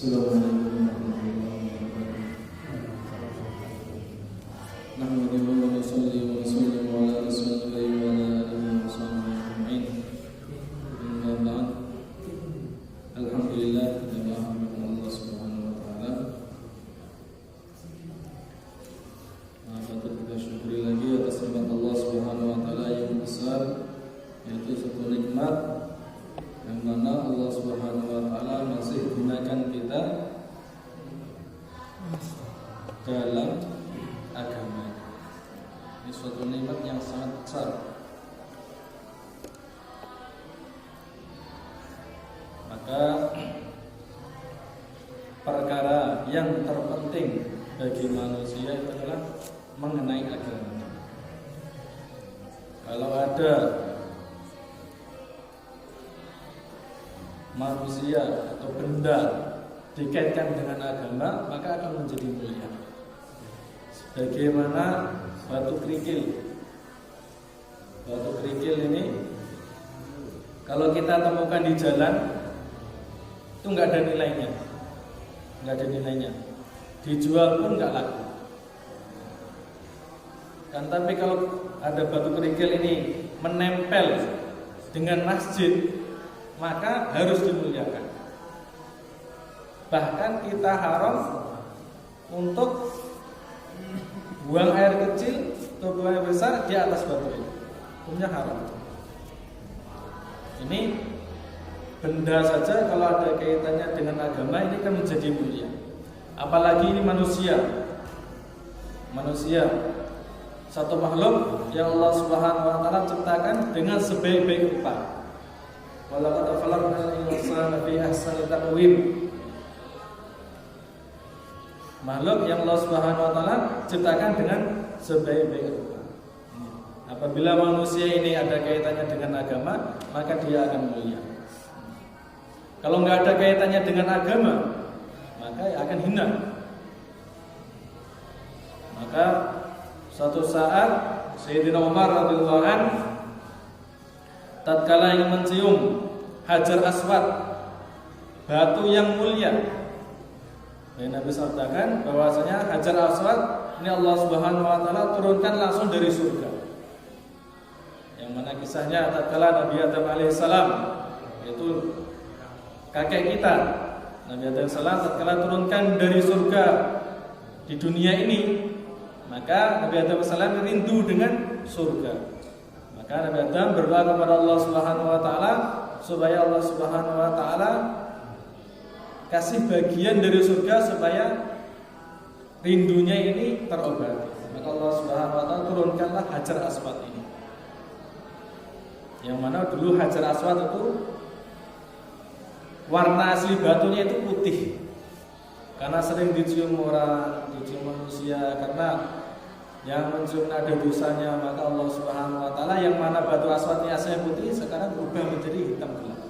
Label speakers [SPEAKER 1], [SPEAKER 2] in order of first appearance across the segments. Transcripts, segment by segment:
[SPEAKER 1] Assalamualaikum warahmatullahi wabarakatuh. Nahmaduhu wa nusalli wa nusallimu ala rasulillahi wa ala alihi wa sahbihi ajma'in. Amma ba'd. Alhamdulillah, kita bersyukur Allah Subhanahu wa taala. Patut kita syukuri lagi atas nikmat Allah Subhanahu wa taala yang besar, yaitu satu nikmat yang mana Allah Subhanahu wa taala masih gunakan kita dalam agama. Ini suatu nikmat yang sangat besar. Maka perkara yang terpenting bagi manusia itu adalah mengenai agama. Kalau ada manusia atau benda dikaitkan dengan agama, maka akan menjadi mulia. Sebagaimana batu kerikil. Batu kerikil ini kalau kita temukan di jalan itu nggak ada nilainya, nggak ada nilainya. Dijual pun nggak laku. Kan tapi kalau ada batu kerikil ini menempel dengan masjid, maka harus dimuliakan. Bahkan kita haram untuk buang air kecil atau buang air besar di atas batu ini. Hukumnya haram. Ini benda saja kalau ada kaitannya dengan agama ini kan menjadi mulia. Apalagi ini manusia. Manusia, satu makhluk yang Allah Subhanahu wa taala ciptakan dengan sebaik-baik rupa. Walaqad khalaqnal insana fi ahsani taqwim. Makhluk yang Allah Subhanahu wa taala ciptakan dengan sebaik-baik rupa. Apabila manusia ini ada kaitannya dengan agama, maka dia akan mulia. Kalau nggak ada kaitannya dengan agama, maka akan hina. Maka suatu saat Sayyidina Umar radhiyallahu anhu tatkala ingin mencium Hajar Aswad, batu yang mulia, Nabi sabdakan bahwasanya Hajar Aswad ini Allah Subhanahu wa taala turunkan langsung dari surga. Yang mana kisahnya tatkala Nabi Adam alaihissalam, yaitu kakek kita, Nabi Adam alaihissalam tatkala turunkan dari surga di dunia ini, maka Nabi Adam alaihissalam rindu dengan surga. Maka Nabi Adam berdoa kepada Allah Subhanahu wa taala supaya Allah Subhanahu wa taala kasih bagian dari surga supaya rindunya ini terobati. Maka Allah Subhanahu wa taala turunkanlah Hajar Aswad ini. Yang mana dulu Hajar Aswad itu warna asli batunya itu putih. Karena sering dicium orang, dicium manusia, karena yang mencium ada dosanya, maka Allah Subhanahu wa taala yang mana batu aswadnya asalnya putih sekarang berubah menjadi hitam gelap.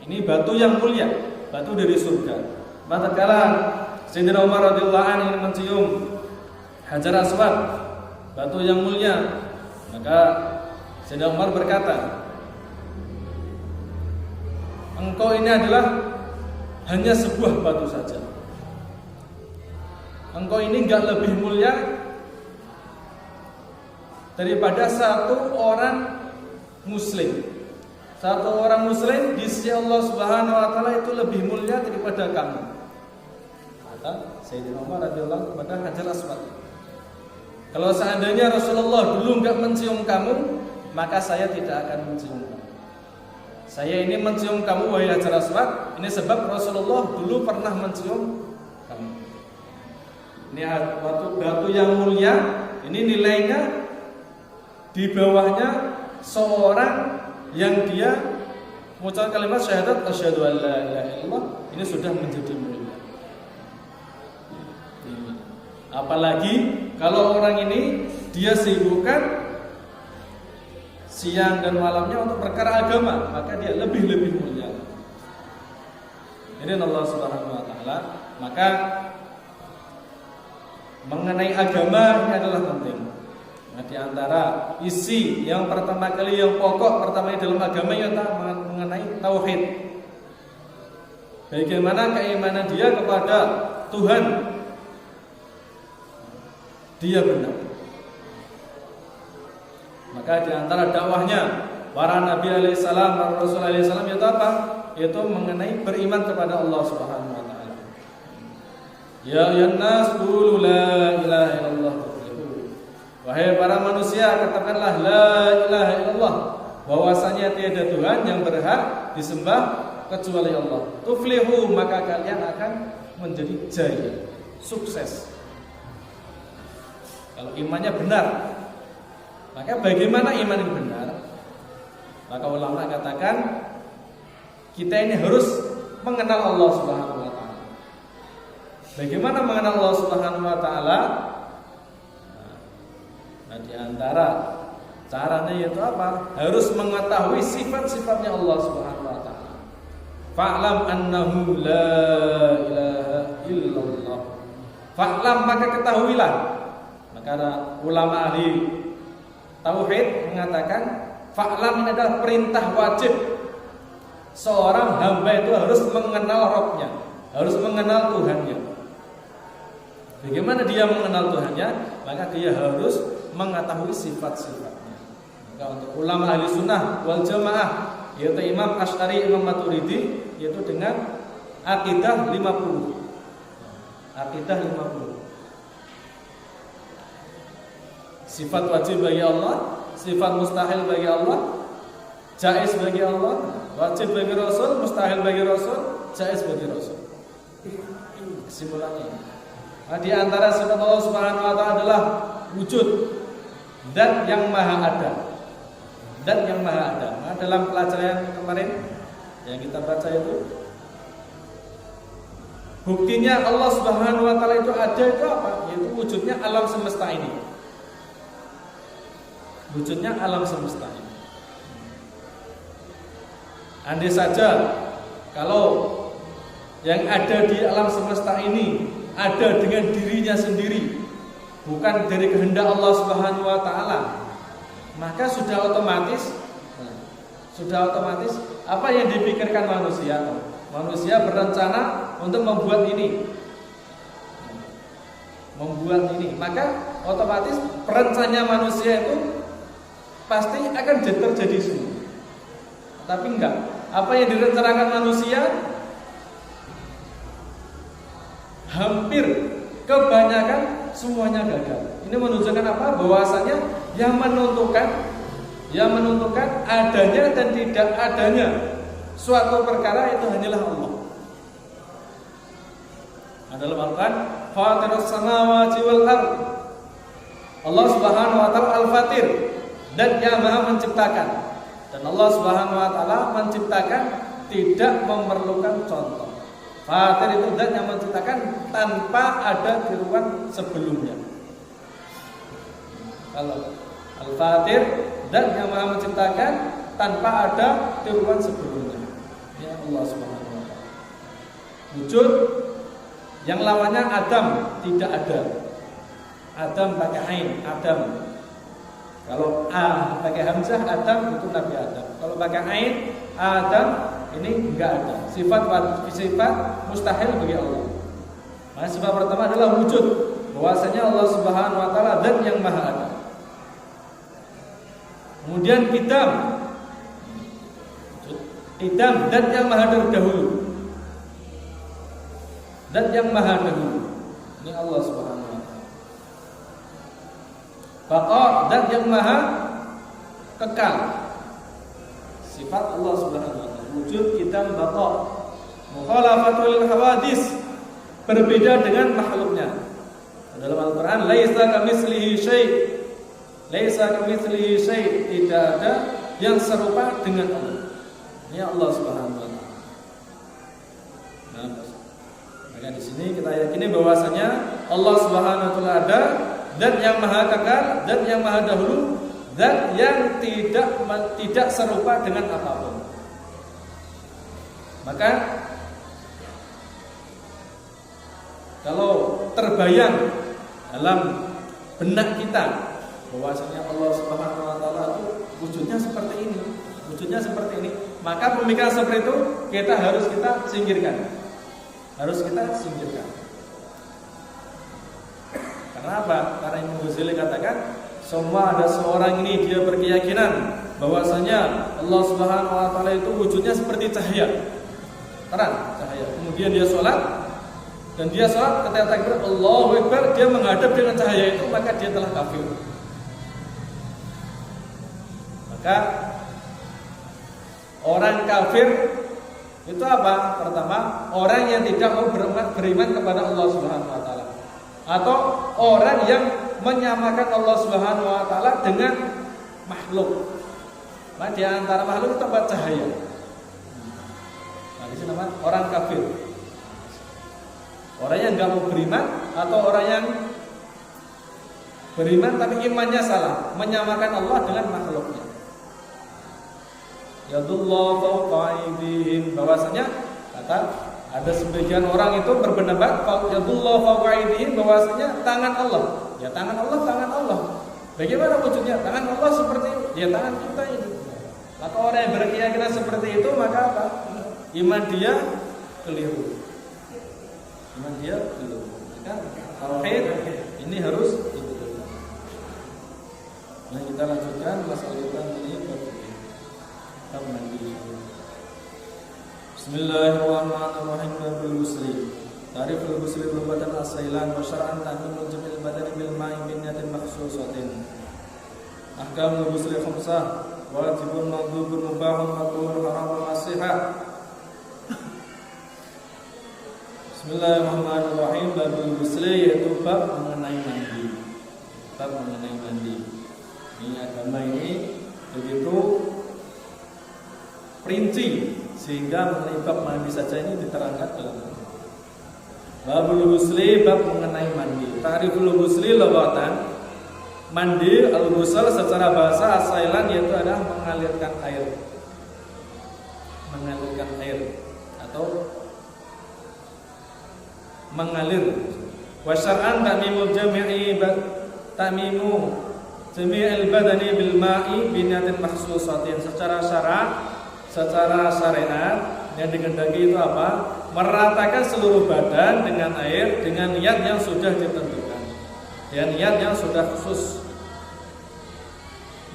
[SPEAKER 1] Ini batu yang mulia, batu dari surga. Maka kala Sayyidina Umar radhiyallahu anhu ingin mencium Hajar Aswad, batu yang mulia, maka Sayyidina Umar berkata, engkau ini adalah hanya sebuah batu saja. Engkau ini enggak lebih mulia daripada satu orang muslim. Satu orang muslim di sisi Allah Subhanahu wa taala itu lebih mulia daripada kamu. Kata Sayyidina Umar radhiyallahu anhu kepada Hajar Aswad. Kalau seandainya Rasulullah dulu enggak mencium kamu, maka saya tidak akan mencium kamu. Saya ini mencium kamu wahai Hajar Aswad, ini sebab Rasulullah dulu pernah mencium kamu. Ini batu yang mulia, ini nilainya di bawahnya seorang yang dia mengucapkan kalimat syahadat asyhadu an la ilaha illallah, ini sudah menjadi mulia. Apalagi kalau orang ini dia sibukkan siang dan malamnya untuk perkara agama, maka dia lebih mulia. Ini Allah Subhanahu wa taala. Maka mengenai agama ini adalah penting. Nah, di antara isi yang pertama kali, yang pokok pertama dalam agama ialah mengenai tauhid. Bagaimana keimanan dia kepada Tuhan? Dia benar. Maka di antara dakwahnya para nabi alaihissalam, para rasul alaihissalam itu apa? Itu mengenai beriman kepada Allah Subhanahu wa taala. Ya ayyuhan nas qulu la ilaha illallah tuflihu. Wahai para manusia, katakanlah la ilaha illallah, bahwasanya tiada Tuhan yang berhak disembah kecuali Allah. Tuflihu, maka kalian akan menjadi jaya, sukses. Kalau imannya benar. Maka bagaimana iman yang benar? Maka ulama katakan kita ini harus mengenal Allah Subhanahu wa taala. Bagaimana mengenal Allah Subhanahu wa taala? Nah, di antara caranya yaitu apa? Harus mengetahui sifat-sifatnya Allah Subhanahu wa taala. Fa'lam annahu la ilaha illallah. Fa'lam, maka ketahuilah. Maka ulama ahli tauhid mengatakan fa'lam ini adalah perintah wajib. Seorang hamba itu harus mengenal Rabbnya, harus mengenal Tuhannya. Bagaimana dia mengenal Tuhannya? Maka dia harus mengetahui sifat-sifatnya. Maka untuk ulama ahli sunnah wal jamaah, yaitu Imam Asy'ari, Imam Maturidi, yaitu dengan akidah 50. Akidah 50. Sifat wajib bagi Allah, sifat mustahil bagi Allah, jaiz bagi Allah, wajib bagi Rasul, mustahil bagi Rasul, jaiz bagi Rasul. Kesimpulannya, nah, di antara sifat Allah Subhanahu wa taala adalah wujud, dan yang maha ada. Dan yang maha ada. Nah, dalam pelajaran kemarin yang kita baca itu, buktinya Allah Subhanahu wa taala itu ada itu apa? Yaitu wujudnya alam semesta ini. Wujudnya alam semesta ini. Andai saja kalau yang ada di alam semesta ini ada dengan dirinya sendiri, bukan dari kehendak Allah Subhanahu wa taala, maka sudah otomatis apa yang dipikirkan manusia? Manusia berencana untuk membuat ini. Maka otomatis perencanaan manusia itu pasti akan terjadi semua. Tapi enggak. Apa yang direncanakan manusia hampir kebanyakan semuanya gagal. Ini menunjukkan apa? Bahwasanya yang menentukan adanya dan tidak adanya suatu perkara itu hanyalah Allah. Adalah Al-Quran, Fatirus samawati wal ardh. Allah Subhanahu wa taala Al-Fatir, dan yang maha menciptakan. Dan Allah Subhanahu wa taala menciptakan tidak memerlukan contoh. Fatir itu zat yang menciptakan tanpa ada tiruan sebelumnya. Kalau Al-Fatir, zat yang maha menciptakan tanpa ada tiruan sebelumnya. Ya Allah Subhanahu wa taala. Wujud yang lawannya Adam, tidak ada. Adam pakai ain, Adam. Kalau A pakai hamzah, Adam itu Nabi Adam. Kalau pakai ain, Adam, ini enggak ada. Sifat mustahil bagi Allah. Nah, sifat pertama adalah wujud, bahwasanya Allah Subhanahu wa taala zat yang maha ada. Kemudian qidam, zat yang maha terdahulu. Zat yang maha dahulu. Ini Allah Subhanahu wa taala. Baqa, zat yang maha kekal. Sifat Allah Subhanahu wa taala. Wujud, qidam, baqa. Mukhalafatul hawadis, berbeda dengan makhluknya. Dalam Al-Qur'an, laisa kamitslihi syai'. Laisa kamitslihi syai', tidak ada yang serupa dengan Allah. Ini Allah Subhanahu wa taala. Nah, maka di sini kita yakini bahwasanya Allah Subhanahu wa taala ada, zat yang maha kekal, zat yang maha dahulu, zat yang tidak serupa dengan apapun. Maka kalau terbayang dalam benak kita bahwasanya Allah Subhanahu wa taala itu wujudnya seperti ini, maka pemikiran seperti itu kita harus singkirkan. harus kita singkirkan. Karena apa? Karena Imam Ghazali katakan semua ada seorang ini dia berkeyakinan bahwasanya Allah Subhanahu wa taala itu wujudnya seperti cahaya. Terang, cahaya. Kemudian dia sholat dan dia sholat ketika takbir Allahu Akbar dia menghadap dengan cahaya itu maka dia telah kafir. Maka orang kafir itu apa? Pertama, orang yang tidak mau beriman kepada Allah Subhanahu wa taala. Atau orang yang menyamakan Allah Subhanahu wa taala dengan makhluk. Nah, di antara makhluk itu apa? Cahaya. Nah, di sini namanya orang kafir. Orang yang enggak mau beriman atau orang yang beriman tapi imannya salah, menyamakan Allah dengan makhluknya. Yadullah fawqa aydihim, bahwasanya kata ada sebagian orang itu berpendapat yadullah fawqa aydihim, bahwasanya tangan Allah. Ya tangan Allah. Bagaimana wujudnya? Tangan Allah seperti ya tangan kita ini. Maka orang yang berkeyakinan seperti itu maka apa? Iman dia keliru. Maka tauhid ini harus dibetulkan. Nah, kita lanjutkan masalah kita ini bab mandi. Bismillahirrahmanirrahim. Babul ghusli. Ta'riful ghusli rubatan as-sailan wa syar'an ta'mimul jamil badani bil ma'i bin niyatin makhsusatin. Ahkamul ghusli khamsah. Wajibun, mandhubun, mubahun, makruhun, haramun, as-sihah. Bismillahirrahmanirrahim. Babul ghusli yaitu bab mengenai mandi. Bab mengenai mandi. Ini agama ini begitu perinci sehingga mengenai bab mandi saja ini diterangkan dalam Babul ghusli, bab mengenai mandi. Ta'riful ghusli lughatan, mandi al-ghusl secara bahasa as-sailan yaitu adalah mengalirkan air. Mengalirkan air atau mengalir. Wa syar'an ta'mimul jami'il badani bil ma'i bi niyatin makhsusatin. Secara syara', secara syariat yang dikehendaki itu apa? Meratakan seluruh badan dengan air dengan niat yang sudah ditentukan. Dan niat yang sudah khusus.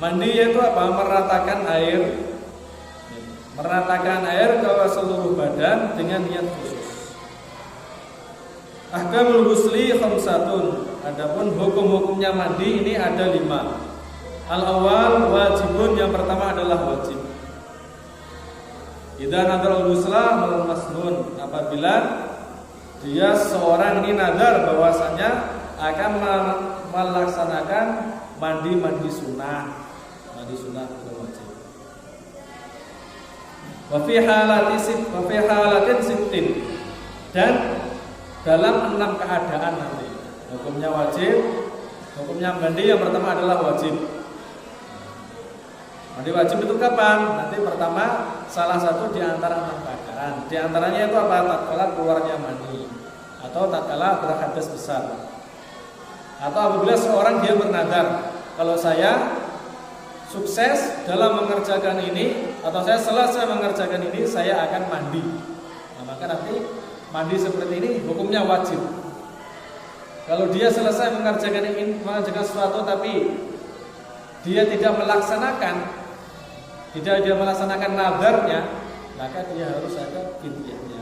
[SPEAKER 1] Mandi itu apa? Meratakan air. Meratakan air ke seluruh badan dengan niat khusus. Ahkamul ghusli khamsatun. Adapun hukum-hukumnya mandi ini ada 5. Al-awwal wajibun, yang pertama adalah wajib. Idza nadara al-ghusla masnun, apabila dia seorang ini nadar bahwasanya akan melaksanakan mandi sunnah. Mandi sunnah itu wajib. Wa fi halatin sittin, dan dalam 6 keadaan nanti. Hukumnya wajib, hukumnya mandi yang pertama adalah wajib. Mandi wajib itu kapan? Nanti pertama salah satu di antara 6 keadaan. Di antaranya itu apa? Tatkala keluarnya mani atau tatkala berhadas besar. Atau apabila seorang dia bernadar, kalau saya sukses dalam mengerjakan ini atau saya selesai mengerjakan ini saya akan mandi. Nah, maka nanti mandi seperti ini hukumnya wajib. Kalau dia selesai mengerjakan sesuatu tapi dia tidak melaksanakan nadarnya, maka dia harus ada fidyahnya.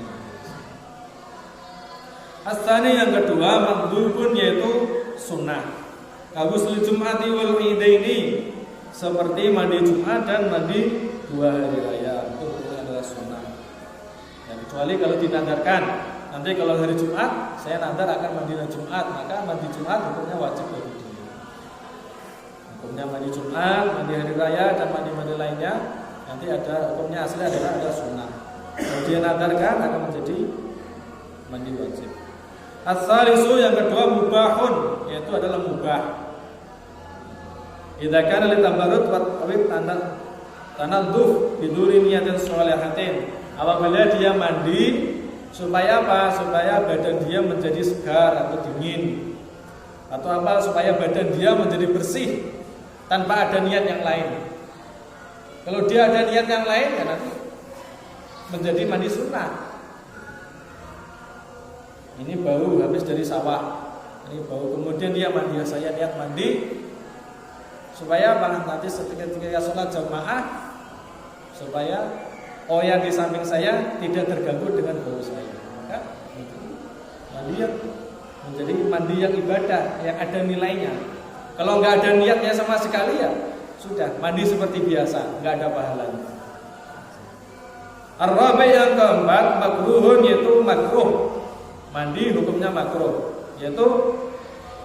[SPEAKER 1] As-tsani, yang kedua, mandhubun, yaitu sunnah. Ghusl Jum'ati wal Idaini, seperti mandi Jumat dan mandi 2 hari raya, itu adalah sunnah. Ya, kecuali kalau dinadarkan, nanti kalau hari Jumat saya nadar akan mandi Jumat, maka mandi Jumat hukumnya wajib bagi dia. Hukumnya mandi Jumat, mandi hari raya dan mandi lainnya nanti ada hukumnya asli adalah ada sunnah. Kalau dia nadarkan akan menjadi mandi wajib. As-salisu, yang kedua, mubahun, yaitu adalah mubah. Idza kana litabarrud wa tanaduf biduri niyatin sholihatin. Apabila dia mandi supaya apa? Supaya badan dia menjadi segar atau dingin. Atau apa? Supaya badan dia menjadi bersih tanpa ada niat yang lain. Kalau dia ada niat yang lain, ya nanti menjadi mandi sunnah. Ini bau habis dari sawah. Ini bau, kemudian dia mandi. Saya niat mandi supaya apa? Nanti ketika sholat jamaah, supaya yang di samping saya tidak terganggu dengan bau saya. Maka mandi yang menjadi mandi yang ibadah, yang ada nilainya. Kalau nggak ada niatnya sama sekali ya sudah mandi seperti biasa, nggak ada pahalanya. Ar-rabi' yang keempat makruhun, yaitu makruh. Mandi hukumnya makruh, yaitu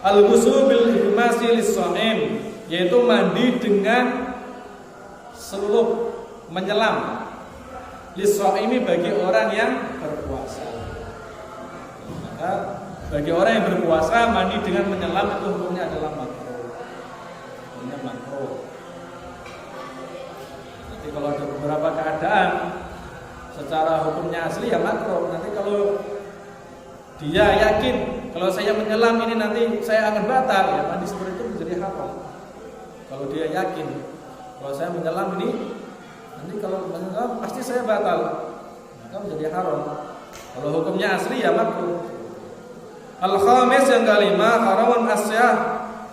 [SPEAKER 1] al-ghusl bil ikmasi lis-shaim, yaitu mandi dengan seluruh menyelam lis-shaimi bagi orang yang berpuasa. Maka bagi orang yang berpuasa mandi dengan menyelam itu hukumnya adalah makruh. Hukumnya makruh. Nanti kalau ada beberapa keadaan secara hukumnya asli ya makruh. Nanti kalau dia yakin kalau saya menyelam ini nanti saya akan batal, ya mandi seperti itu menjadi haram. Kalau dia yakin kalau saya menyelam ini nanti kalau menyelam pasti saya batal, maka menjadi haram. Kalau hukumnya asli ya makruh. Al-khamis yang kelima haramun asyah,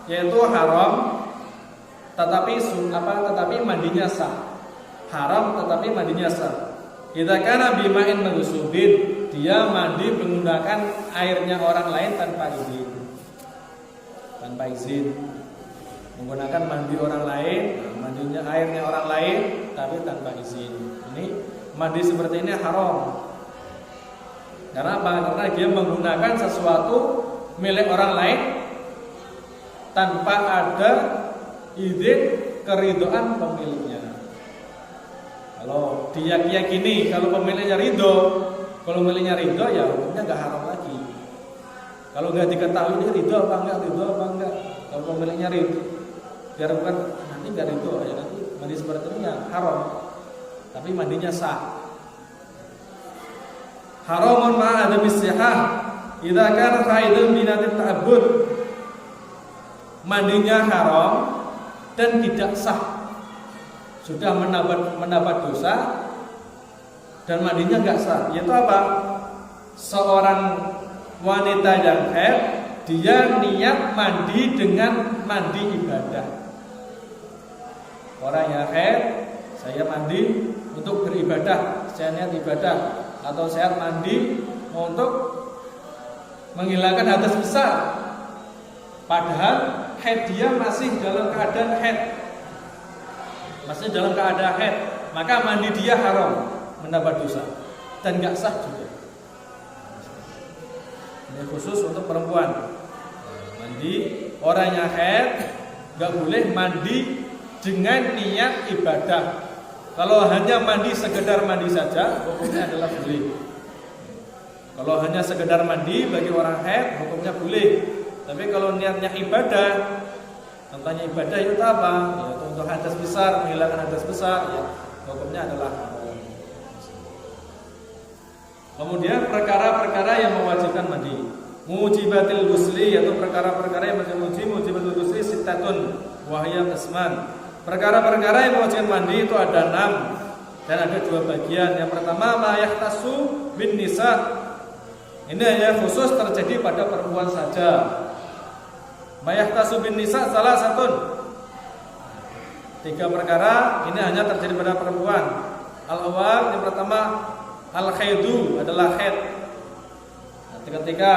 [SPEAKER 1] yaitu haram tetapi mandinya sah. Haram tetapi mandinya sah. Idza kana bima'in maghsubin, dia mandi menggunakan airnya orang lain tanpa izin. Tanpa izin. Menggunakan mandi orang lain, mandinya airnya orang lain tapi tanpa izin. Ini mandi seperti ini haram. Karena apa? Karena dia menggunakan sesuatu milik orang lain tanpa ada izin keridhaan pemiliknya. Kalau dia yakini kalau pemiliknya ridho, kalau pemiliknya ridho ya hukumnya nggak haram lagi. Kalau nggak diketahui dia ridho apa enggak. Kalau pemiliknya ridho, biar bukan nanti nggak ridho ya nanti mandi seperti ini ya haram. Tapi mandinya sah. Haramun ma'adami sihah idza kana haidun binatit ta'abbud. Mandinya haram dan tidak sah. Sudah mendapat dosa dan mandinya enggak sah. Yaitu apa? Seorang wanita yang haid, dia niat mandi dengan mandi ibadah. Orang yang haid, saya mandi untuk beribadah, saya niat ibadah, atau saya mandi untuk menghilangkan hadas besar. Padahal haid dia masih dalam keadaan haid. Masih dalam keadaan haid, maka mandi dia haram, mendapat dosa dan enggak sah juga. Ini khusus untuk perempuan. Mandi orang yang haid enggak boleh mandi dengan niat ibadah. Kalau hanya mandi sekedar mandi saja, hukumnya adalah boleh. Kalau hanya sekedar mandi bagi orang haid, hukumnya boleh. Tapi kalau niatnya ibadah, contohnya ibadah itu apa? Yaitu untuk hadas besar, menghilangkan hadas besar, ya hukumnya adalah haram. Kemudian perkara-perkara yang mewajibkan mandi. Mujibatil ghusli, yaitu perkara-perkara yang mujibatil ghusli sittatun wa hiya qisman. Perkara-perkara yang mewajibkan mandi itu ada 6 dan ada 2 bagian. Yang pertama ma yahtasu bin nisa. Ini hanya khusus terjadi pada perempuan saja. Ma yahtasu bin nisa salah satu. 3 perkara ini hanya terjadi pada perempuan. Al-awwal, yang pertama al-khaidu, adalah haid. Nanti ketika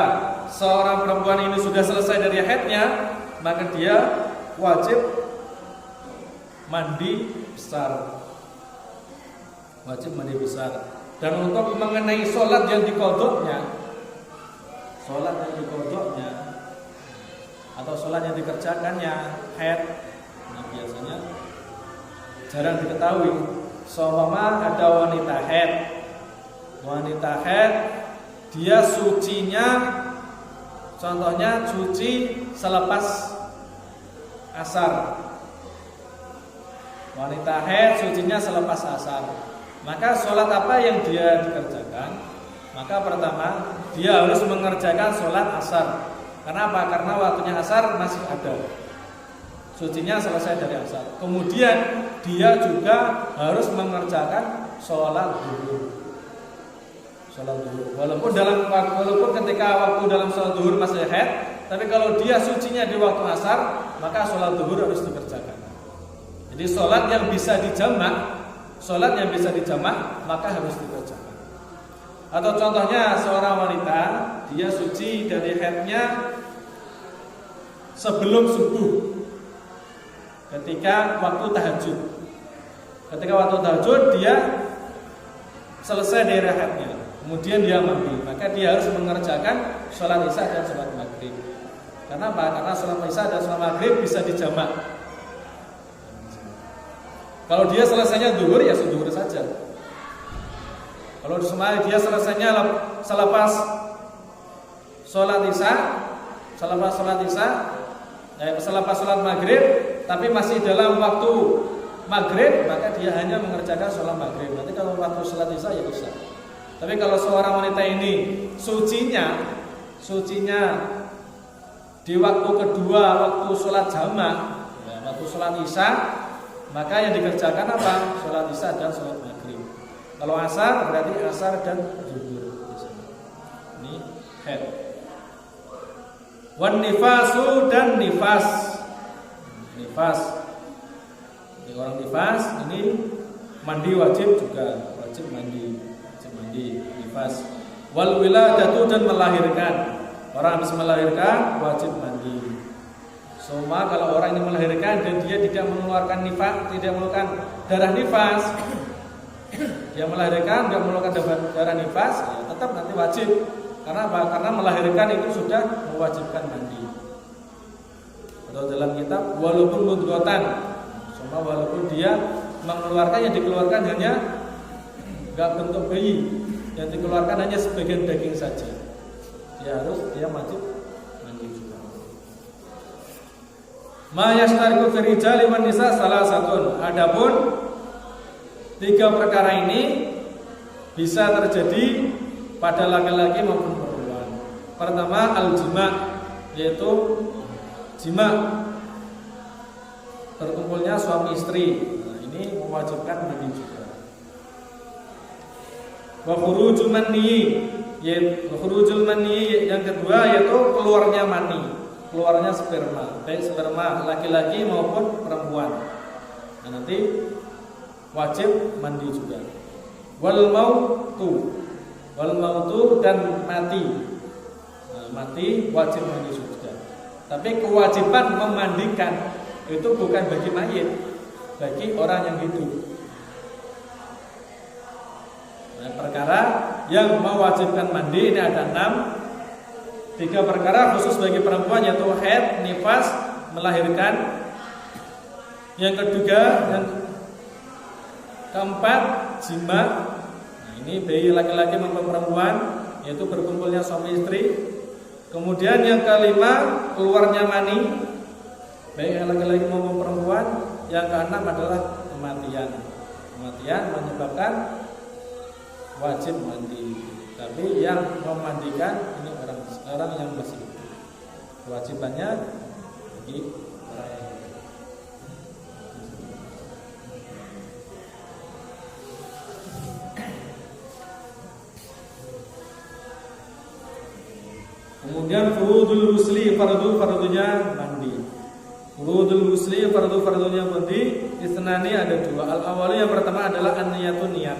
[SPEAKER 1] seorang perempuan ini sudah selesai dari haidnya, maka dia wajib mandi besar. Wajib mandi besar. Dan untuk mengenai sholat yang dikodoknya, atau sholat yang dikerjakannya haid, nah biasanya jarang diketahui. Seumpama ada wanita haid, dia sucinya, contohnya cuci selepas asar. Wanita haid sucinya selepas asar. Maka sholat apa yang dia dikerjakan? Maka pertama dia harus mengerjakan sholat asar. Kenapa? Karena waktunya asar masih ada. Sucinya selesai dari asar. Kemudian dia juga harus mengerjakan sholat duhur. sholat zuhur. Walaupun ketika waktu dalam sholat zuhur masih haid, tapi kalau dia sucinya di waktu asar, maka sholat zuhur harus dikerjakan. Jadi sholat yang bisa dijamak, maka harus dikerjakan. Atau contohnya seorang wanita, dia suci dari haidnya sebelum subuh, ketika waktu tahajud. Ketika waktu tahajud dia selesai dari haidnya, kemudian dia mandi, maka dia harus mengerjakan sholat isya dan sholat maghrib. Karena apa? Karena sholat isya dan sholat maghrib bisa dijamak. Kalau dia selesainya zuhur, ya zuhur saja. Kalau dia selesainya selepas sholat isya, selepas sholat maghrib, tapi masih dalam waktu maghrib, maka dia hanya mengerjakan sholat maghrib. Nanti kalau waktu sholat isya ya isya. Tapi kalau seorang wanita ini sucinya di waktu kedua, waktu sholat jamak, waktu sholat isya, maka yang dikerjakan apa? Sholat isya dan sholat maghrib. Kalau asar berarti asar dan zuhur. Ini haid. Wan nifasu dan nifas. Jadi orang nifas ini mandi wajib juga, wajib mandi nifas. Wal wiladatu dan melahirkan. Orang habis melahirkan wajib mandi. Semua kalau orang ini melahirkan dan dia tidak mengeluarkan nifas, tidak mengeluarkan darah nifas, dia melahirkan tidak mengeluarkan darah nifas, ya tetap nanti wajib. Karena apa? Karena melahirkan itu sudah mewajibkan mandi. Atau dalam kitab walaupun mudghatan, semua walaupun dia mengeluarkan, yang dikeluarkan hanya enggak bentuk bayi, yang dikeluarkan hanya sebagian daging saja, dia wajib mandi juga. Ma yashtariku fi rijali wan nisa salasatun. Adapun tiga perkara ini bisa terjadi pada laki-laki maupun perempuan. Pertama al-jima, yaitu jima, berkumpulnya suami istri. Nah, ini mewajibkan mandi juga. Wa khurujul manni, yang kedua yaitu keluarnya mani, keluarnya sperma, baik sperma laki-laki maupun perempuan. Nah, nanti wajib mandi juga. Wal mautu dan mati. Nah, mati wajib mandi juga. Tapi kewajiban memandikan itu bukan bagi mayit, bagi orang yang hidup. Nah, perkara yang mewajibkan mandi ini ada 6. 3 perkara khusus bagi perempuan, yaitu haid, nifas, melahirkan. Yang ketiga dan keempat jima. Nah, ini bayi laki-laki maupun perempuan, yaitu berkumpulnya suami istri. Kemudian yang kelima keluarnya mani, baik laki-laki maupun perempuan. Yang keenam adalah kematian. Kematian menyebabkan wajib mandi. Tapi yang memandikan ini orang yang masih hidup. Kewajibannya bagi orang yang hidup. Kemudian furudul ghusli, fardunya mandi. Furudul ghusli, fardunya mandi. Isnani ada 2. Al-awwali yang pertama adalah an-niyatun, niat.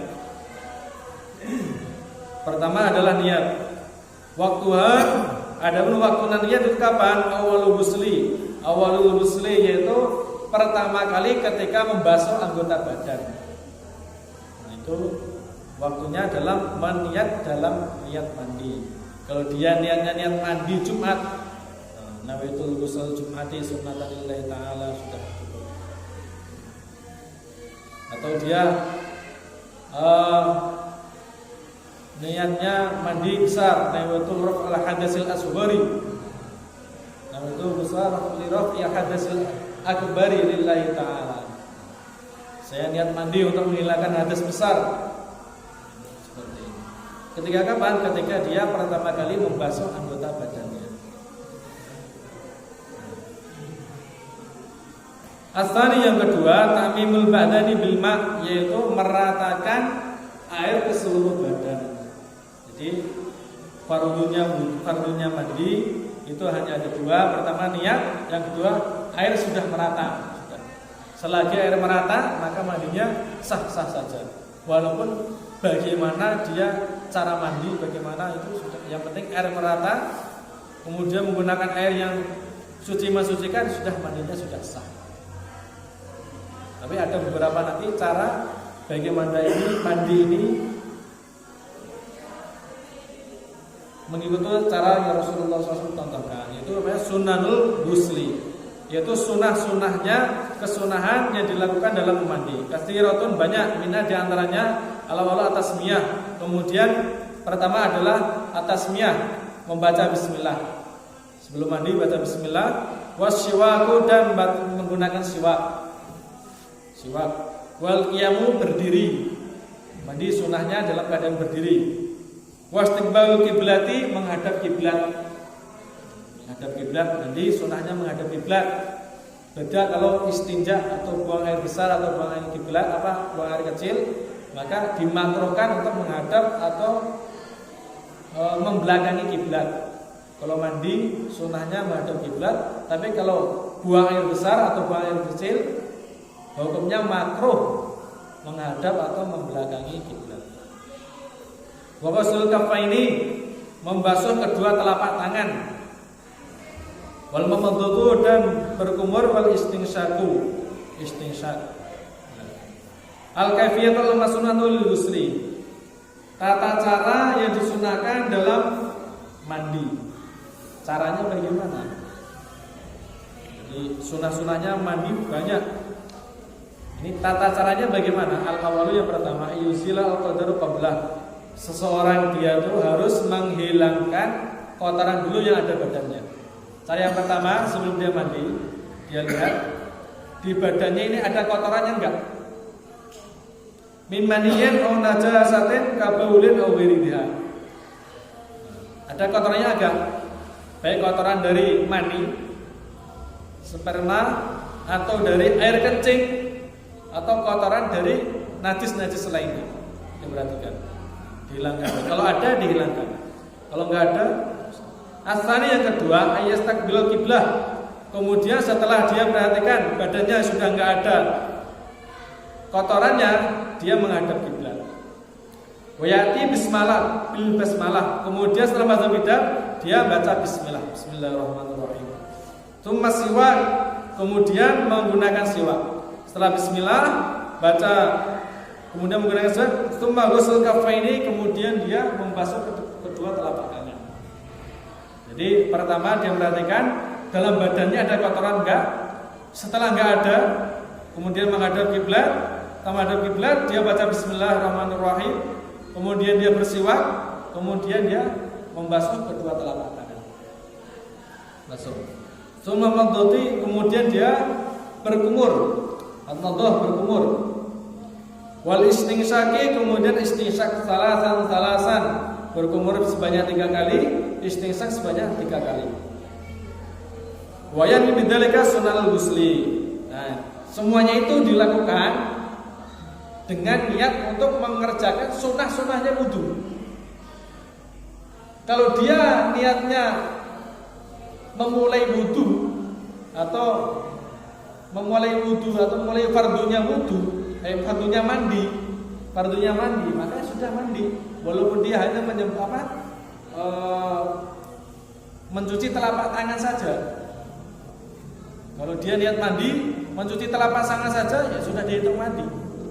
[SPEAKER 1] Pertama adalah niat. Waktuha, adapun waktu niat itu kapan? Awalul ghusli yaitu pertama kali ketika membasuh anggota badan. Nah, itu waktunya dalam meniat, dalam niat mandi. Kalau dia niatnya niat mandi Jumat, nawaitul ghusl Jumati sunnatan lillahi ta'ala, sudah cukup. Atau dia niatnya mandi besar, nawaitul raf'al hadasil asghari, nawaitul besar li raf'i hadasil akbari lillahi ta'ala. Saya niat mandi untuk menghilangkan hadas besar. Ketika kapan? Ketika dia pertama kali membasuh anggota badannya. Asani yang kedua, ta'mimul badani bil ma', yaitu meratakan air ke seluruh badan. fardunya mandi itu hanya ada dua. Pertama niat, yang kedua air sudah merata. Selagi air merata maka mandinya sah-sah saja. Walaupun bagaimana dia cara mandi, bagaimana itu sudah, yang penting air merata. Kemudian menggunakan air yang suci mensucikan, sudah mandinya sudah sah. Tapi ada beberapa nanti cara bagaimana ini mandi ini mengikuti cara yang Rasulullah SAW contohkan, yaitu namanya sunanul ghusli, yaitu sunnah-sunnahnya, kesunahan yang dilakukan dalam mandi. Katsiratun, banyak, minha diantaranya ala-ala atasmiyah. Kemudian pertama adalah atasmiyah, membaca bismillah. Sebelum mandi baca bismillah. Wasyiwaku, dan menggunakan siwak. Wal qiyamu, berdiri. Mandi sunnahnya dalam keadaan berdiri. Wastiqbalul kiblati, menghadap kiblat. Menghadap kiblat, mandi sunnahnya menghadap kiblat. Beda kalau istinja atau buang air besar atau buang air kiblat, buang air kecil, maka dimakruhkan untuk menghadap atau membelakangi kiblat. Kalau mandi sunnahnya menghadap kiblat, tapi kalau buang air besar atau buang air kecil, hukumnya makruh menghadap atau membelakangi kiblat. Wa ghusl kaffaini, membasuh kedua telapak tangan. Wal mamadhatu, dan berkumur. Wal istinsyaku, istinsyak. Al kaifiyatul masnunatul ghusli, tata cara yang disunahkan dalam mandi. Caranya bagaimana? Jadi sunah-sunahnya mandi banyak. Ini tata caranya bagaimana? Al-awalu, yang pertama, yuzila al-qadaru qablah. Seseorang dia itu harus menghilangkan kotoran dulu yang ada badannya. Cara yang pertama, sebelum dia mandi, dia lihat di badannya ini ada kotorannya enggak? Min maniyin aw najasatin kabaulin aw ghairiha. Ada kotorannya enggak? Baik kotoran dari mani, sperma, atau dari air kencing, atau kotoran dari najis-najis lainnya. Diperhatikan, dihilangkan. Kalau ada, dihilangkan. Kalau enggak ada, asani yang kedua, ayastaqbilul kiblah. Kemudian setelah dia perhatikan badannya sudah enggak ada kotorannya, dia menghadap kiblat. Wayati bismillah, bil basmalah. Kemudian setelah baca bid'ah, dia baca bismillah, bismillahirrahmanirrahim. Tsumma siwak, kemudian menggunakan siwak. Setelah bismillah, baca, kemudian menggunakan siwak. Tsumma ghusl kaffaini, kemudian dia membasuh kedua telapak tangan. Jadi pertama dia perhatikan dalam badannya ada kotoran enggak. Setelah enggak ada, kemudian menghadap kiblat. Menghadap kiblat, dia baca bismillahirrahmanirrahim. Kemudian dia bersiwak, kemudian dia membasuh kedua telapak tangan. Basuh. Tsumma madhati, kemudian dia berkumur. An-nadhah, berkumur. Wal istinsyaki, kemudian istinsyak salasan, berkumur sebanyak 3 kali, istinsyak sebanyak 3 kali. Wa yan bidzalika sunanul ghusli. Nah, semuanya itu dilakukan dengan niat untuk mengerjakan sunnah-sunnahnya wudu. Kalau dia niatnya memulai wudu atau memulai fardunya wudu, fardunya mandi, maka sudah mandi. Walaupun dia hanya mencuci telapak tangan saja. Kalau dia niat mandi, mencuci telapak tangan saja, ya sudah dihitung mandi.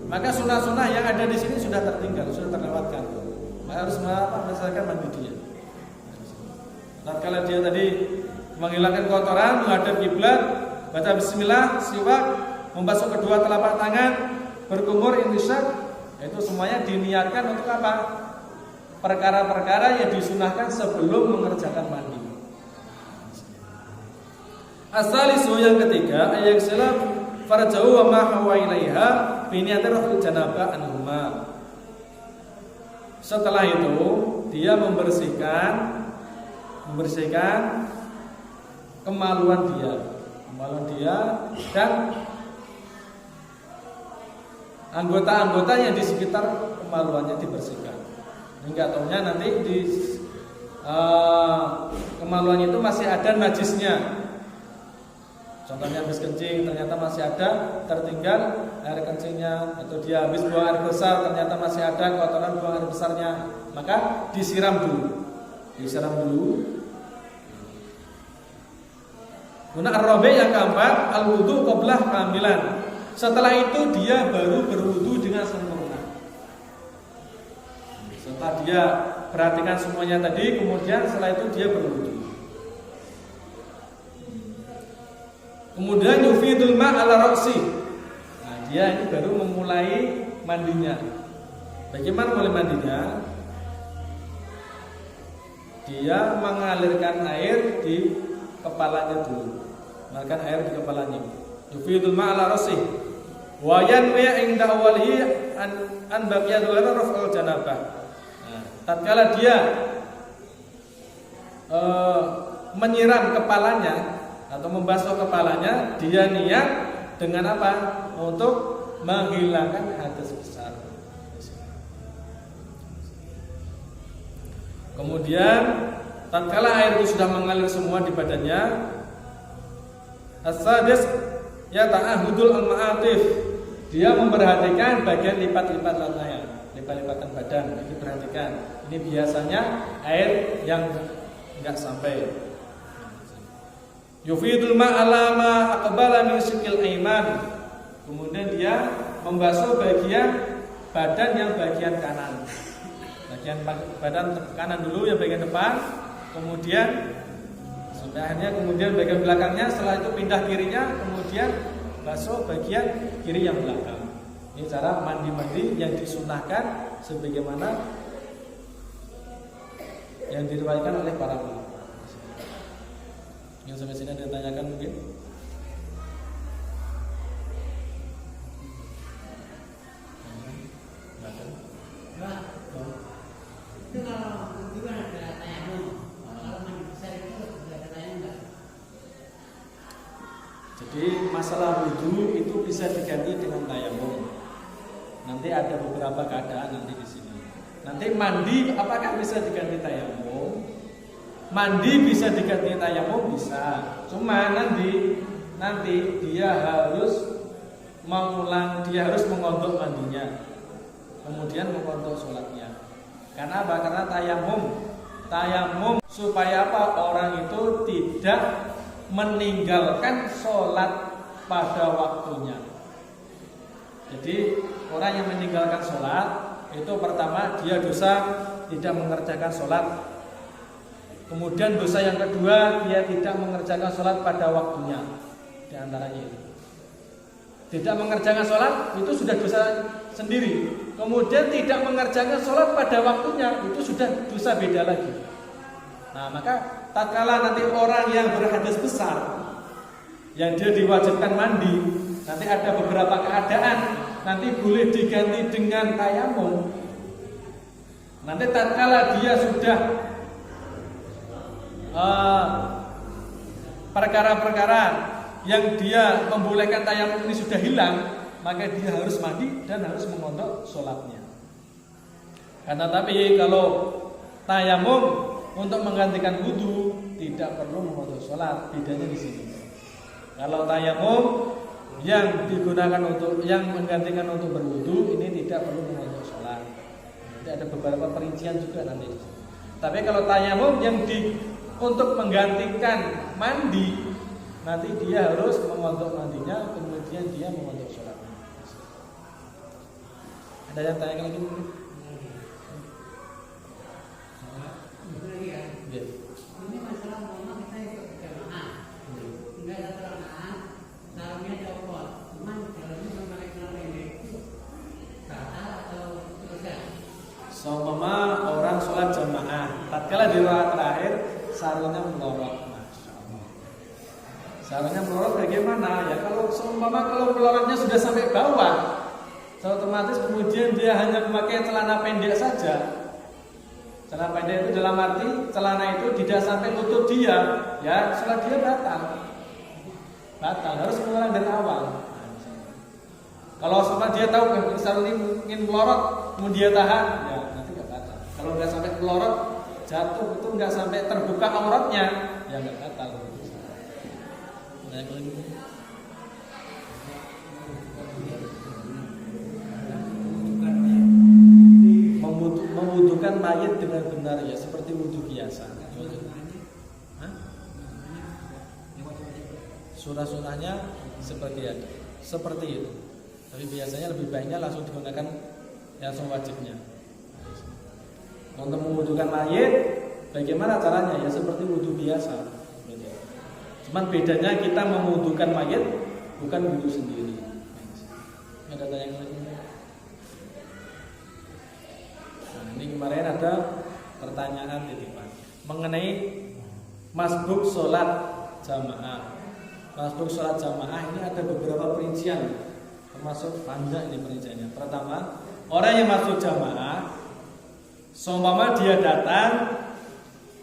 [SPEAKER 1] Maka sunnah-sunnah yang ada di sini sudah tertinggal, sudah terlewatkan. Maka harus berdasarkan mandi dia. Tatkala dia tadi menghilangkan kotoran, menghadap kiblat, baca bismillah, siwak, membasuh kedua telapak tangan, berkumur, insyak, itu semuanya diniatkan untuk apa? Perkara-perkara yang disunahkan sebelum mengerjakan mandi. Asalisu, yang ketiga, ayat salam farjau wa ma hawa ilaiha bi niyatir raf'il janabah anhuma. Setelah itu dia membersihkan kemaluan dia dan anggota-anggota yang di sekitar kemaluannya dibersihkan. Enggak taunya nanti di kemaluannya itu masih ada najisnya. Contohnya habis kencing ternyata masih ada tertinggal air kencingnya, atau dia habis buang air besar ternyata masih ada kotoran buang air besarnya, maka disiram dulu. Guna ar-rabi' yang keempat, al-wudu qablah kamilan. Setelah itu dia baru berwudu dengan sempurna. Setelah dia perhatikan semuanya tadi, kemudian setelah itu dia berwudu. Kemudian yufidul ma' ala ra'si. Nah, dia ini baru memulai mandinya. Bagaimana mulai mandinya? Dia mengalirkan air di kepalanya dulu. Mengalirkan air di kepalanya. Yufidul ma' ala ra'si. Wa yanwi 'inda awwalihi an baqiyatul raf'ul janabah. Nah, tatkala dia menyiram kepalanya atau membasuh kepalanya, dia niat dengan apa? Untuk menghilangkan hadas besar. Kemudian tatkala air itu sudah mengalir semua di badannya, as-sadis ya ta'ahudul al-ma'atif. Dia memperhatikan bagian lipat-lipat lipat-lipatan badan. Ini perhatikan. Ini biasanya air yang enggak sampai. Yufidul ma'ala ma aqbala min sikil aiman. Kemudian dia membasuh bagian badan yang bagian kanan. Bagian badan kanan dulu yang bagian depan, kemudian sampai akhirnya kemudian bagian belakangnya, setelah itu pindah kirinya, kemudian basuh bagian kiri yang belakang. Ini cara mandi-mandi yang disunahkan sebagaimana yang diriwayatkan oleh para ulama. Yang sampai sini ada yang tanyakan mungkin?
[SPEAKER 2] Itu kalau juga ada tayamum. Kalau mandi besar itu ada tayamum enggak?
[SPEAKER 1] Jadi masalah wudu itu bisa diganti dengan tayamum. Nanti ada beberapa keadaan nanti di sini. Nanti mandi apakah bisa diganti tayamum? Mandi bisa diganti tayamum bisa. Cuma nanti dia harus mengontok mandinya. Kemudian mengontok sholatnya. Karena apa? Karena tayamum supaya apa? Orang itu tidak meninggalkan sholat pada waktunya. Jadi orang yang meninggalkan sholat itu pertama dia dosa tidak mengerjakan sholat. Kemudian dosa yang kedua dia tidak mengerjakan sholat pada waktunya. Di antaranya itu tidak mengerjakan sholat itu sudah dosa sendiri. Kemudian tidak mengerjakan sholat pada waktunya itu sudah dosa beda lagi. Nah maka tatkala nanti orang yang berhadas besar yang dia diwajibkan mandi, nanti ada beberapa keadaan nanti boleh diganti dengan tayamum. Nanti tatkala dia sudah perkara-perkara yang dia membolehkan tayamum ini sudah hilang, maka dia harus mandi dan harus mengontok sholatnya. Karena tapi kalau tayamum untuk menggantikan wudu tidak perlu mengontok sholat, bedanya di sini. Kalau tayamum yang digunakan untuk yang menggantikan untuk berwudu ini tidak perlu mengontok sholat. Nanti ada beberapa perincian juga nanti. Tapi kalau tayamum yang untuk menggantikan mandi, nanti dia harus mengontok mandinya, kemudian dia mengontok sholat. Ada yang tanya lagi?
[SPEAKER 2] Ya. Ini masalah normal kita ikut jamaah. Enggak ada terangan, dalamnya copot. Cuman dalamnya memakai celana pendek. Batal atau tidak?
[SPEAKER 1] Seumpama orang sholat jamaah, tatkala di rakaat terakhir sarungnya melorot. Sarungnya melorot bagaimana? Ya kalau melorotnya sudah sampai bawah, otomatis kemudian dia hanya memakai celana pendek saja. Celana pendek itu dalam arti celana itu tidak sampai tutup dia, ya sholat dia batal, harus mengulang dari awal. Kalau sama dia tahu sarung ini ingin melorot, kemudian dia tahan, ya nanti nggak batal. Kalau nggak sampai melorot, jatuh itu nggak sampai terbuka auratnya, ya nggak batal. Mewudukan mayit dengan benar ya seperti wudu biasa. Surah-surahnya seperti itu. Tapi biasanya lebih baiknya langsung digunakan yang wajibnya. Untuk mewudukan mayit, bagaimana caranya? Ya seperti wudu biasa. Cuman bedanya kita mewudukan mayit bukan wudu sendiri. Ada tanya lagi? Ini kemarin ada pertanyaan titipan mengenai masbuk sholat jamaah. Masbuk sholat jamaah ini ada beberapa perincian, termasuk panjang ini perinciannya. Pertama, orang yang masuk jamaah, seumpama dia datang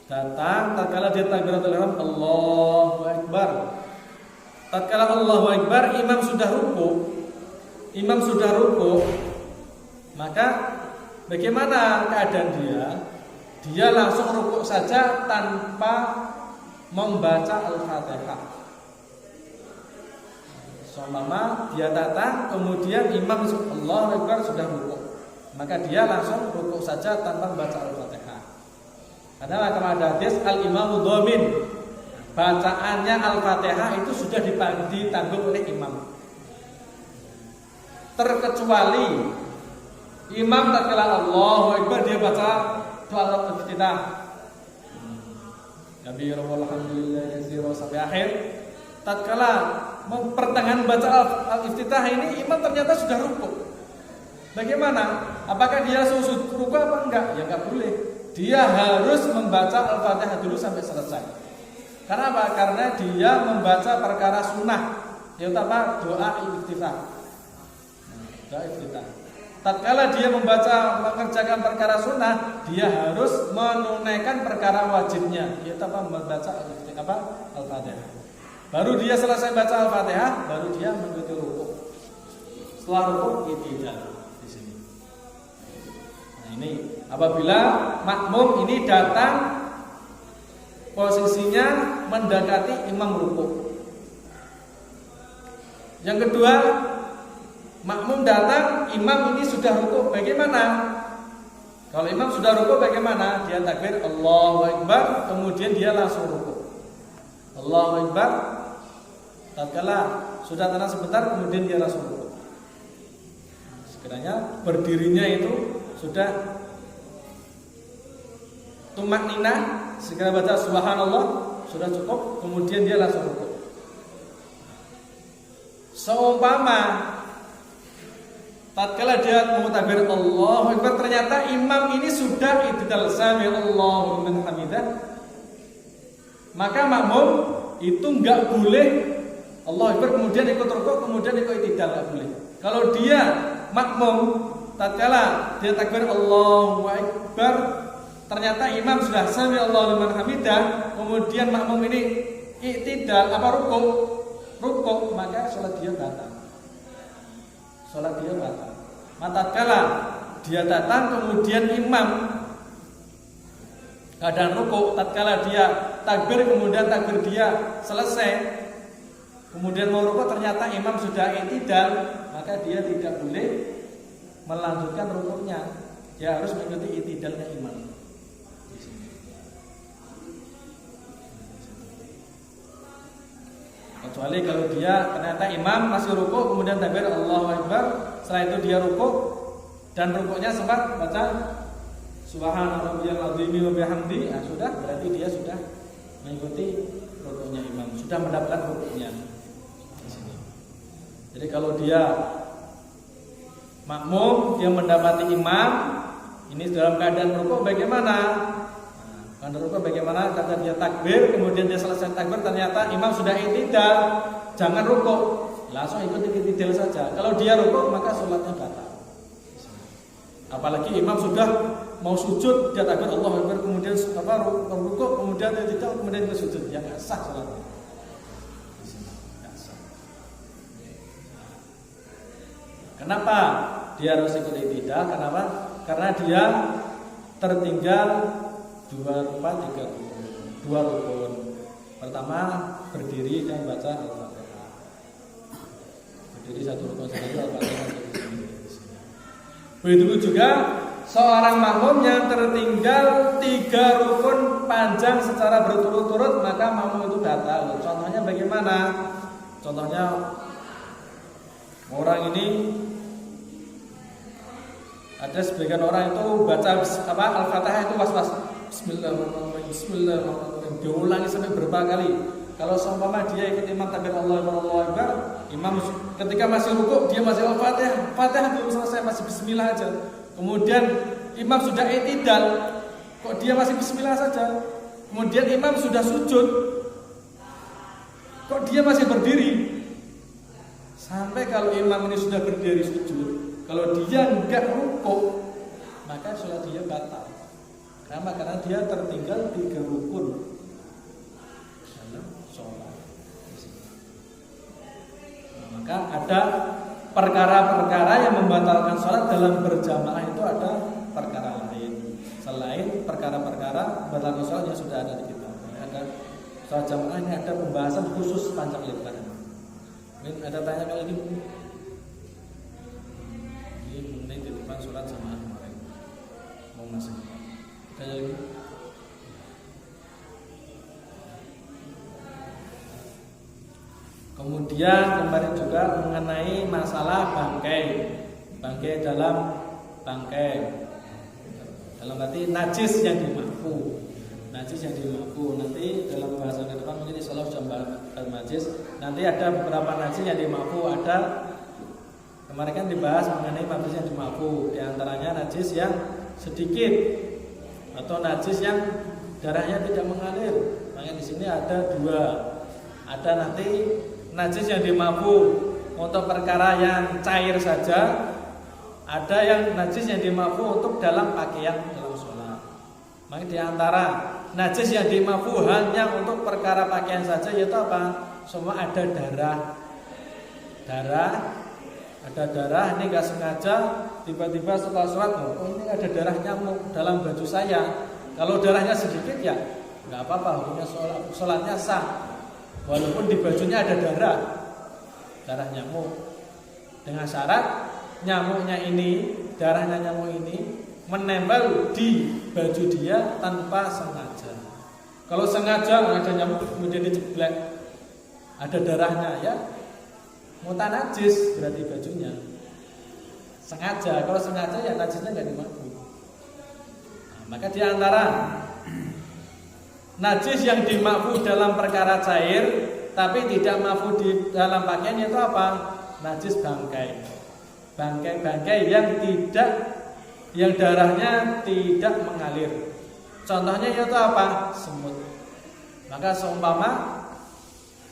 [SPEAKER 1] tatkala dia takbiratul ihram Allahu Akbar. Tatkala Allahu Akbar imam sudah ruku, maka bagaimana keadaan dia? Dia langsung rukuk saja tanpa membaca Al-Fatihah. Seumpama dia datang, kemudian imam Allahu Akbar sudah rukuk, maka dia langsung rukuk saja tanpa membaca Al-Fatihah. Karena ada hadis al-imamu dhamin, bacaannya Al-Fatihah itu sudah ditanggung oleh imam. Terkecuali imam tatkala Allahu Akbar dia baca doa al-iftitah. Nabi alhamdulillah yazira sampai akhir. Tatkala pertengahan baca al-iftitah ini imam ternyata sudah rukuk. Bagaimana? Apakah dia sujud rukuk apa enggak? Ya enggak boleh. Dia harus membaca Al-Fatihah dulu sampai selesai. Karena apa? Karena dia membaca perkara sunnah, yaitu apa? Doa iftitah. Doa iftitah. Tatkala dia mengerjakan perkara sunnah, dia harus menunaikan perkara wajibnya, yaitu apa? Membaca Al-Fatihah. Baru dia selesai baca Al-Fatihah, baru dia mengikuti rukuk. Setelah rukuk i'tidal di sini. Nah, ini apabila makmum ini datang posisinya mendekati imam rukuk. Yang kedua, makmum datang, imam ini sudah rukuk, bagaimana? Kalau imam sudah rukuk bagaimana? Dia takbir Allahu Akbar, kemudian dia langsung rukuk. Allahu Akbar, tatkala sudah tenang sebentar, kemudian dia langsung rukuk. Sekiranya berdirinya itu sudah tumak ninah, segera baca subhanallah, sudah cukup, kemudian dia langsung rukuk. Seumpama tatkala dia mau takbir Allahu Akbar, ternyata imam ini sudah i'tidal sami Allahu liman hamidah, maka makmum itu enggak boleh Allahu Akbar kemudian ikut rukuk kemudian ikut i'tidal, enggak boleh. Kalau dia makmum tatkala dia takbir Allahu Akbar, ternyata imam sudah sami Allahu liman hamidah, kemudian makmum ini i'tidal rukuk, maka salat dia batal. Salat dia batal. Tatkala dia datang kemudian imam keadaan rukuk, tatkala dia takbir kemudian takbir dia selesai, kemudian mau rukuk ternyata imam sudah i'tidal, maka dia tidak boleh melanjutkan rukuknya. Dia harus mengikuti i'tidalnya imam. Kecuali kalau dia ternyata imam masih rukuk kemudian takbir Allahu Akbar, setelah itu dia rukuk dan rukuknya sempat baca Subhanallahil azim wa bihamdi, sudah berarti dia sudah mengikuti rukuknya imam, sudah mendapatkan rukuknya di sini. Jadi kalau dia makmum, dia mendapati imam ini dalam keadaan rukuk, bagaimana? Keadaan rukuk bagaimana? Kata dia takbir, kemudian dia selesai takbir, ternyata imam sudah i'tidal, jangan rukuk, langsung ikuti i'tidal saja. Kalau dia rukuk maka sholatnya batal. Apalagi imam sudah mau sujud, dia takbir Allahu Akbar, kemudian rukuk, kemudian i'tidal, kemudian dia sujud, ya nggak sah sholatnya. Kenapa dia harus ikut i'tidal? Kenapa? Karena dia tertinggal dua rukun. Pertama berdiri dan baca Al-Fatihah. Berdiri satu rukun saja, Al-Fatihah satu rukun. Begitu juga seorang makmum yang tertinggal 3 rukun panjang secara berturut-turut, maka makmum itu batal. Contohnya bagaimana? Contohnya orang ini, ada sebagian orang itu baca Al-Fatihah itu was-was, Bismillahirrahmanirrahim, Bismillahirrahmanirrahim, diulangi sampai berapa kali. Kalau seumpama dia ikut imam takbir Allahu Akbar, imam ketika masih rukuk dia masih Al-Fatihah, Fatihah belum selesai, masih Bismillah aja. Kemudian imam sudah i'tidal, kok dia masih Bismillah saja. Kemudian imam sudah sujud, kok dia masih berdiri. Sampai kalau imam ini sudah berdiri sujud, kalau dia enggak rukuk, maka sholat dia batal. Karena dia tertinggal 3 rukun dalam sholat. Maka ada perkara-perkara yang membatalkan sholat dalam berjamaah, itu ada perkara lain selain perkara-perkara membatalkan sholat yang sudah ada di kita. Ada sholat jamaah ini ada pembahasan khusus panjang lebar. Mungkin ada tanya kali ini. Ini mengenai titipan sholat jamaah kemarin. Mau masuk? Tanya lagi. Kemudian kemarin juga mengenai masalah bangkai dalam arti najis yang dimafu. Nanti dalam bahasan ke depan mungkin insyaallah sudah bahas najis. Nanti ada beberapa najis yang dimafu. Ada kemarin kan dibahas mengenai najis yang dimafu. Di antaranya najis yang sedikit atau najis yang darahnya tidak mengalir. Makanya di sini ada 2. Ada nanti najis yang dimafu untuk perkara yang cair saja, ada yang najis yang dimafu untuk dalam pakaian dalam sholat. Maka di antara najis yang dimafu hanya untuk perkara pakaian saja, yaitu apa? Semua ada darah, ini nggak sengaja tiba-tiba setelah sholat, oh ini ada darah nyamuk dalam baju saya. Kalau darahnya sedikit ya nggak apa-apa, hukumnya sholatnya sah. Walaupun di bajunya ada darah nyamuk, dengan syarat nyamuknya ini, darahnya nyamuk ini menempel di baju dia tanpa sengaja. Kalau sengaja ada nyamuk kemudian diceblek, ada darahnya, ya mutan najis berarti bajunya. Sengaja, kalau sengaja ya najisnya nggak dimafu. Maka di antara najis yang dimafu dalam perkara cair tapi tidak mafu di dalam pakaian itu apa? Najis bangkai yang darahnya tidak mengalir. Contohnya itu apa? Semut. Maka seumpama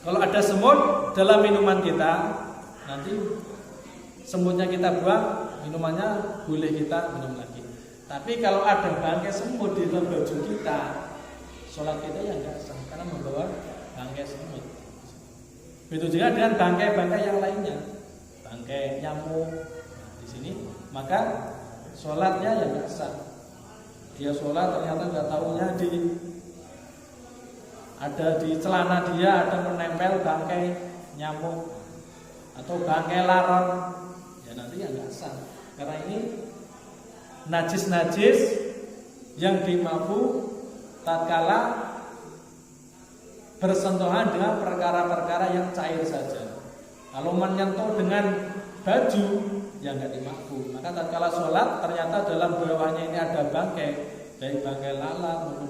[SPEAKER 1] kalau ada semut dalam minuman kita, nanti semutnya kita buang, minumannya boleh kita minum lagi. Tapi kalau ada bangkai semut di dalam baju kita, sholat kita yang nggak sah karena membawa bangkai semut. Begitu juga dengan bangkai-bangkai yang lainnya, bangkai nyamuk di sini, maka sholatnya yang nggak sah. Dia sholat ternyata nggak tahunya ada di celana dia ada menempel bangkai nyamuk atau bangkai laron, ya nanti yang nggak sah. Karena ini najis-najis yang dimafu tatkala bersentuhan dengan perkara-perkara yang cair saja. Kalau menyentuh dengan baju yang nggak dimafu, maka tatkala sholat ternyata dalam bawahnya ini ada bangkai, baik bangkai lalat maupun